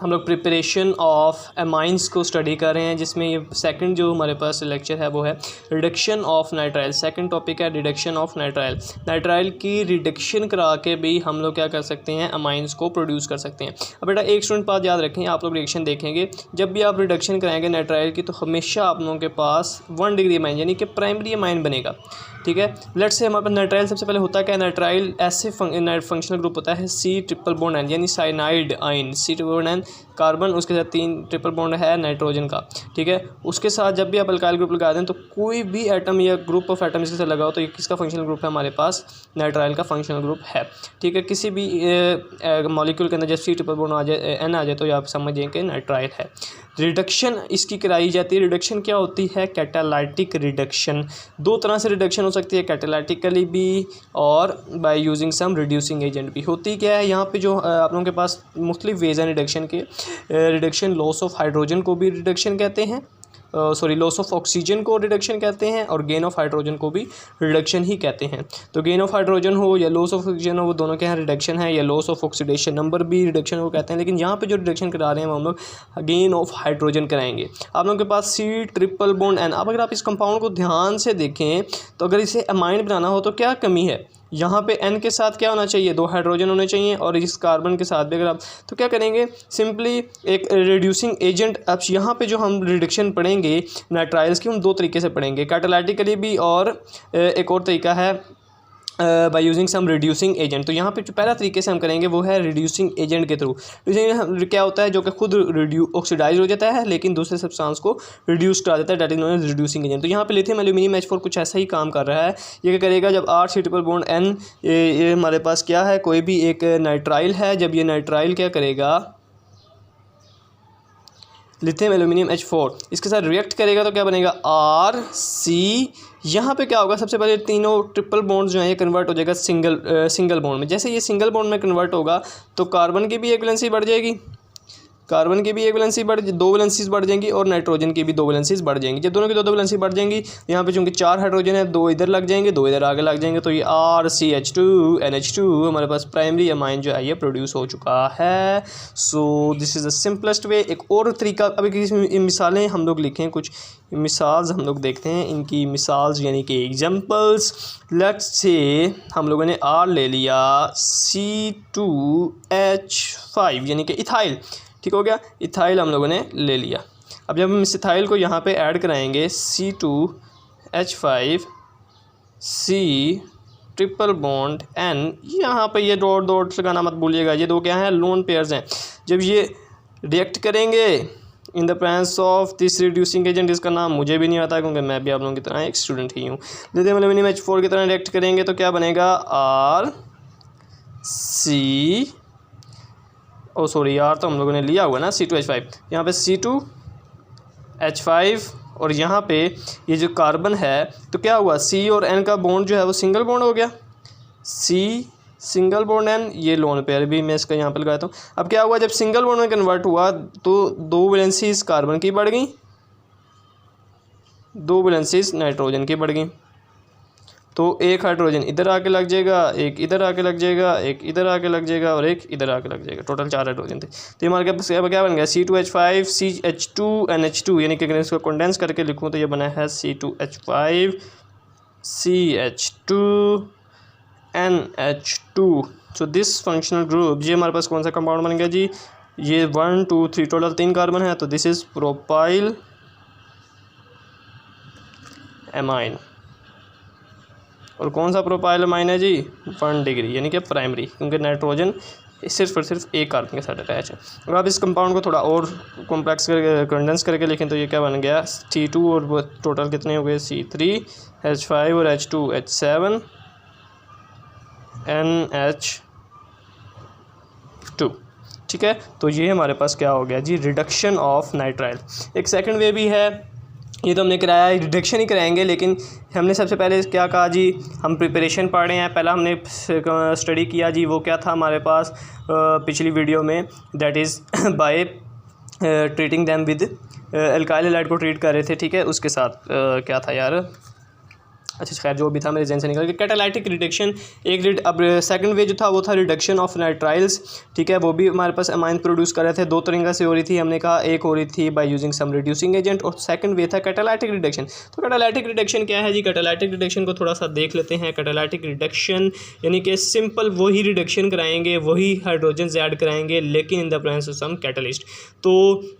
हम लोग preparation of amines को स्टडी कर रहे हैं, जिसमें ये सेकंड जो हमारे पास लेक्चर है वो है reduction of nitrile. Second topic है रिडक्शन ऑफ नाइट्राइल। नाइट्राइल की रिडक्शन करा के भी हम लोग क्या कर सकते हैं, अमाइंस को प्रोड्यूस कर सकते हैं। अब बेटा एक स्टूडेंट बात याद रखें, आप लोग रिएक्शन देखेंगे जब भी आप रिडक्शन कराएंगे नाइट्राइल की, तो हमेशा आप लोगों के पास 1 डिग्री अमाइन यानी कि प्राइमरी अमाइन बनेगा। ठीक है, लेट्स से हमारे पास नाइट्राइल सबसे पहले होता क्या है, नाइट्राइल ऐसे फंक्शनल ग्रुप होता है C ट्रिपल बॉन्ड N यानी साइनाइड आइन, C triple bond N carbon, उसके साथ 3 ट्रिपल बॉन्ड है नाइट्रोजन का। ठीक है, उसके साथ जब भी आप अल्काइल ग्रुप लगा दें तो कोई भी एटम या ग्रुप ऑफ एटम इसके साथ लगाओ तो ये किसका फंक्शनल ग्रुप है, हमारे पास नाइट्राइल का फंक्शनल ग्रुप है। ठीक है, किसी भी मॉलिक्यूल के अंदर जब C ट्रिपल बॉन्ड आ जाए, N आ जाए, तो आप समझें कि नाइट्राइल है। रिडक्शन इसकी कराई जाती है। रिडक्शन क्या होती है, कैटालाइटिक रिडक्शन। 2 तरह से रिडक्शन हो सकती है, कैटालाइटिकली भी और by using some reducing agent भी। होती क्या है यहाँ पे, जो आप लोगों के पास मुख्तलिफ वेज हैं रिडक्शन के। रिडक्शन लॉस ऑफ हाइड्रोजन को भी रिडक्शन कहते हैं, लॉस ऑफ ऑक्सीजन को रिडक्शन कहते हैं, और गेन ऑफ हाइड्रोजन को भी रिडक्शन ही कहते हैं। तो गेन ऑफ हाइड्रोजन हो या लॉस ऑफ ऑक्सीजन हो, वो दोनों क्या है, रिडक्शन है, या लॉस ऑफ ऑक्सीडेशन नंबर भी रिडक्शन को कहते हैं। लेकिन यहाँ पे जो रिडक्शन करा रहे हैं वो हम लोग गेन ऑफ हाइड्रोजन कराएंगे। आप लोगों के पास C ट्रिपल बॉन्ड N। अब अगर आप इस कंपाउंड को ध्यान से देखें तो अगर इसे अमाइन बनाना हो तो क्या कमी है, यहाँ पे N के साथ क्या होना चाहिए, 2 हाइड्रोजन होने चाहिए, और इस कार्बन के साथ भी अगर आप तो क्या करेंगे, सिंपली एक रिड्यूसिंग एजेंट। अब यहाँ पे जो हम रिडक्शन पढ़ेंगे नाइट्राइल्स की, हम 2 तरीके से पढ़ेंगे, कैटालाइटिकली भी, और एक और तरीका है by using some reducing agent. तो यहाँ पे जो पहला तरीके से हम करेंगे वो है रिड्यूसिंग एजेंट के थ्रू। क्या होता है, जो कि खुद ऑक्सीडाइज हो जाता है लेकिन दूसरे सब्सटेंस को रिड्यूस करा देता है, that is known as reducing agent. तो यहाँ पे लिथियम एल्यूमिनियम H4 कुछ ऐसा ही काम कर रहा है। ये क्या करेगा, जब R C triple bond N, ये हमारे पास क्या है, कोई भी एक नाइट्राइल है, जब ये नाइट्राइल क्या करेगा, लिथियम एल्यूमिनियम H4 इसके साथ रिएक्ट करेगा तो क्या बनेगा, RC। यहाँ पे क्या होगा, सबसे पहले तीनों ट्रिपल बॉन्ड्स जो हैं ये कन्वर्ट हो जाएगा सिंगल बॉन्ड में। जैसे ये सिंगल बॉन्ड में कन्वर्ट होगा तो कार्बन की भी एक वैलेंसी बढ़ जाएगी, कार्बन की भी एक वैलेंसी 2 वैलेंसीज बढ़ जाएंगी, और नाइट्रोजन की भी 2 वैलेंसीज बढ़ जाएंगी। जब दोनों की 2 वैलेंसी बढ़ जाएंगी, यहाँ पे चूंकि 4 हाइड्रोजन है, 2 इधर लग जाएंगे, 2 इधर आगे लग जाएंगे, तो ये RCH2 NH2 हमारे पास प्राइमरी अमाइन जो है ये प्रोड्यूस हो चुका है। So this is the simplest way. एक और तरीका, अभी किसी मिसालें हम लोग लिखें, कुछ मिसाल्स हम लोग देखते हैं, इनकी मिसाल्स यानी कि एग्जाम्पल्स। लेट्स से हम लोगों ने R ले लिया, C2H5 यानी कि इथाइल, ठीक हो गया, इथाइल हम लोगों ने ले लिया। अब जब हम इस इथाइल को यहाँ पे ऐड कराएंगे, C2H5 C triple bond N, यहाँ पे ये डॉट लगाना मत भूलिएगा, ये 2 क्या हैं, लोन पेयर्स हैं। जब ये रिएक्ट करेंगे इन the presence of this reducing agent, इसका नाम मुझे भी नहीं आता क्योंकि मैं भी आप लोगों की तरह एक स्टूडेंट ही हूँ। लिथियम एल्यूमिनियम H4 की तरह रिएक्ट करेंगे तो क्या बनेगा, RC, R तो हम लोगों ने लिया हुआ ना, C2H5, यहाँ पे C2H5, और यहाँ पे ये जो कार्बन है तो क्या हुआ, C और N का बॉन्ड जो है वो सिंगल बॉन्ड हो गया, C सिंगल बॉन्ड N, ये लोन पेयर भी मैं इसका यहाँ पे लगाता हूँ। अब क्या हुआ, जब सिंगल बॉन्ड में कन्वर्ट हुआ तो 2 वैलेंसीज कार्बन की बढ़ गई, 2 वैलेंसीज नाइट्रोजन की बढ़ गई, तो एक हाइड्रोजन इधर आके लग जाएगा, एक इधर आके लग जाएगा, एक इधर आके लग जाएगा, और एक इधर आके लग जाएगा। टोटल 4 हाइड्रोजन थे। तो हमारे पास क्या बन गया, C2H5 CH2 NH2, यानी कि अगर इसको कंडेंस करके लिखूँ तो ये बना है C2H5 CH2 NH2। So this functional group, ये हमारे पास कौन सा कंपाउंड बन गया जी, ये 1 2 3 टोटल 3 कार्बन है, तो दिस इज़ प्रोपाइल एमाइन। और कौन सा प्रोपाइल अमाइन है जी, 1 डिग्री यानी कि प्राइमरी, क्योंकि नाइट्रोजन सिर्फ और सिर्फ एक कार्बन के साथ अटैच है। अगर आप इस कंपाउंड को थोड़ा और कॉम्प्लेक्स करके कंडेंस करके लिखें तो ये क्या बन गया, T2 और टोटल कितने हो गए, C3H5 और H2H7 NH2। ठीक है, तो ये हमारे पास क्या हो गया जी, रिडक्शन ऑफ नाइट्राइल। एक सेकंड वे भी है, ये तो हमने कराया, रिडक्शन ही कराएंगे, लेकिन हमने सबसे पहले क्या कहा जी, हम प्रिपरेशन पढ़ रहे हैं। पहला हमने स्टडी किया जी, वो क्या था हमारे पास पिछली वीडियो में, that is by treating them with alkyl halide को ट्रीट कर रहे थे। ठीक है, उसके साथ क्या था यार, अच्छा खैर जो भी था मेरे जहन से निकल गया। कैटालाइटिक रिडक्शन अब सेकंड वे जो था वो था रिडक्शन ऑफ नाइट्राइल्स, ठीक है। वो भी हमारे पास अमाइन प्रोड्यूस कर रहे थे, दो तरीक़े से हो रही थी, हमने कहा एक हो रही थी by using some reducing agent, और सेकंड वे था कैटालाइटिक रिडक्शन। तो कैटालाइटिक रिडक्शन क्या है जी? कैटालाइटिक रिडक्शन को थोड़ा सा देख लेते हैं। कैटालाइटिक रिडक्शन यानी कि सिंपल वही रिडक्शन कराएंगे, वही हाइड्रोजन ऐड कराएंगे, लेकिन in the presence of some catalyst. तो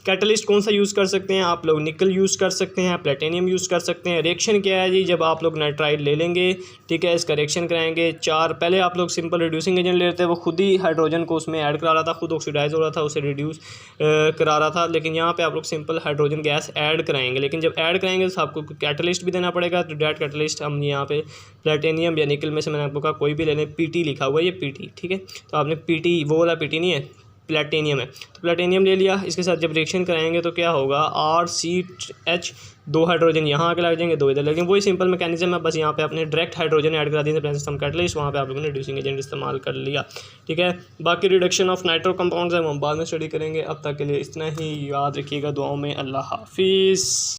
कैटलिस्ट कौन सा यूज़ कर सकते हैं आप लोग? निकल यूज़ कर सकते हैं, प्लेटिनियम यूज़ कर सकते हैं। रिएक्शन क्या है जी? जब आप लोग नाइट्राइल ले लेंगे, ठीक है, इसका रिएक्शन कराएंगे, चार पहले आप लोग सिंपल रिड्यूसिंग एजेंट ले लेते हैं, वो खुद ही हाइड्रोजन को उसमें ऐड करा रहा था, खुद ऑक्सीडाइज हो रहा था, उसे रिड्यूस करा रहा था। लेकिन यहाँ पे आप लोग सिंपल हाइड्रोजन गैस ऐड कराएंगे, लेकिन जब ऐड कराएंगे तो आपको कैटलिस्ट भी देना पड़ेगा। तो डैट कैटलिस्ट हम यहाँ पे प्लेटिनियम या निकल में से मैंने आपको कहा कोई भी ले लें, पीटी लिखा हुआ है, ये पीटी, ठीक है। तो आपने पीटी, वो वाला पीटी नहीं है, प्लेटिनियम है, तो प्लेटिनियम ले लिया। इसके साथ जब रिएक्शन कराएंगे तो क्या होगा? RCH, दो हाइड्रोजन यहाँ आके लग जाएंगे, दो इधर लगेंगे, वही सिंपल मैकेनिज्म है, बस यहाँ पे आपने डायरेक्ट हाइड्रोजन ऐड करा दिए प्रेजेंस ऑफ कैटलिस्ट, वहाँ पे आप लोगों ने रिड्यूसिंग एजेंट इस्तेमाल कर लिया, ठीक है। बाकी रिडक्शन ऑफ नाइट्रो कंपाउंड्स है वो हम बाद में स्टडी करेंगे। अब तक के लिए इतना ही, याद रखिएगा दुआओं में। अल्लाह हाफिज़।